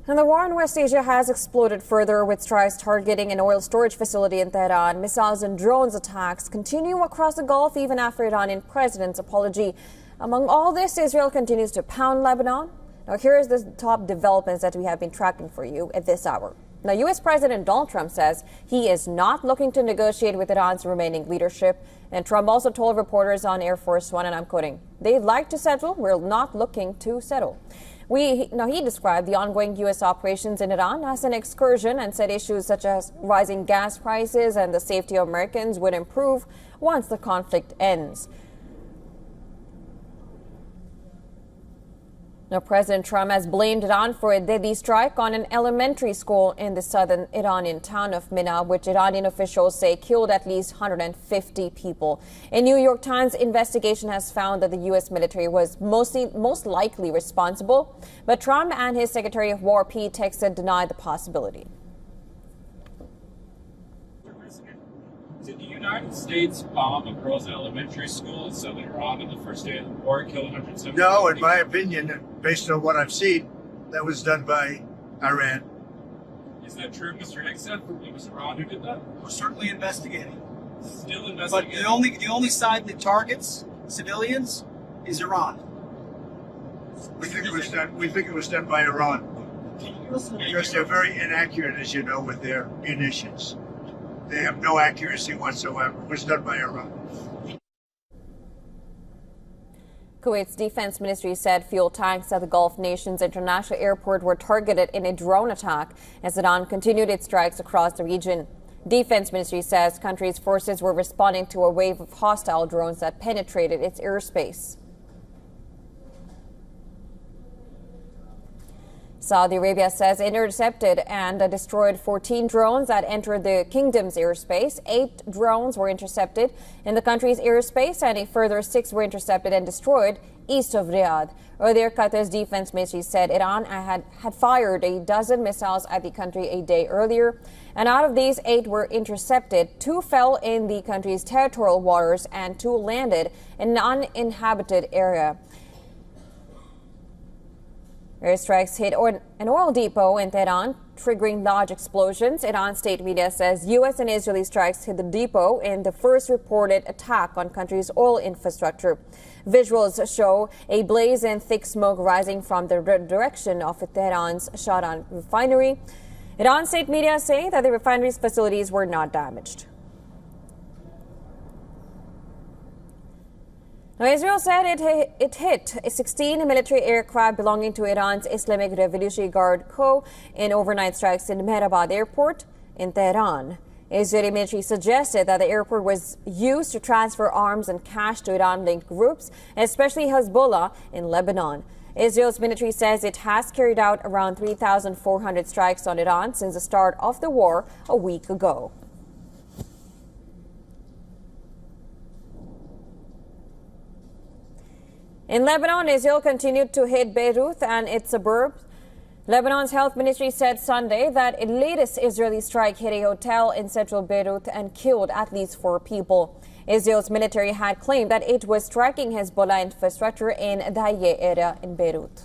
And the war in West Asia has exploded further, with strikes targeting an oil storage facility in Tehran. Missiles and drones attacks continue across the Gulf even after Iranian president's apology. Among all this, Israel continues to pound Lebanon. Now, here is the top developments that we have been tracking for you at this hour. Now, U.S. President Donald Trump says he is not looking to negotiate with Iran's remaining leadership. And Trump also told reporters on Air Force One, and I'm quoting, "They'd like to settle. We're not looking to settle." He described the ongoing U.S. operations in Iran as an excursion and said issues such as rising gas prices and the safety of Americans would improve once the conflict ends. Now, President Trump has blamed Iran for a deadly strike on an elementary school in the southern Iranian town of Mina, which Iranian officials say killed at least 150 people. A New York Times investigation has found that the U.S. military was most likely responsible, but Trump and his Secretary of War, Pete Hegseth, denied the possibility. Did the United States bomb a girls' elementary school in southern Iran on the first day of the war, killing 170 people? No, in my opinion, based on what I've seen, that was done by Iran. Is that true, Mr. Hegseth? It was Iran who did that? We're certainly investigating. Still investigating. But the only side that targets civilians is Iran. We think it was done by Iran. Because they're very inaccurate, as you know, with their munitions. They have no accuracy whatsoever. It was done by Iran. Kuwait's defense ministry said fuel tanks at the Gulf nation's international airport were targeted in a drone attack as Iran continued its strikes across the region. Defense ministry says country's forces were responding to a wave of hostile drones that penetrated its airspace. Saudi Arabia says it intercepted and destroyed 14 drones that entered the kingdom's airspace. 8 drones were intercepted in the country's airspace, and a further 6 were intercepted and destroyed east of Riyadh. Earlier, Qatar's defense ministry said Iran had fired a dozen missiles at the country a day earlier, and out of these, 8 were intercepted. 2 fell in the country's territorial waters, and 2 landed in an uninhabited area. Airstrikes hit an oil depot in Tehran, triggering large explosions. Iran state media says U.S. and Israeli strikes hit the depot in the first reported attack on country's oil infrastructure. Visuals show a blaze and thick smoke rising from the direction of Tehran's Shaybah refinery. Iran state media say that the refinery's facilities were not damaged. Now, Israel said it hit a 16 military aircraft belonging to Iran's Islamic Revolutionary Guard Co. in overnight strikes in Mehrabad Airport in Tehran. Israeli military suggested that the airport was used to transfer arms and cash to Iran-linked groups, especially Hezbollah in Lebanon. Israel's military says it has carried out around 3,400 strikes on Iran since the start of the war a week ago. In Lebanon, Israel continued to hit Beirut and its suburbs. Lebanon's health ministry said Sunday that a latest Israeli strike hit a hotel in central Beirut and killed at least 4 people. Israel's military had claimed that it was striking Hezbollah infrastructure in the Hayya area in Beirut.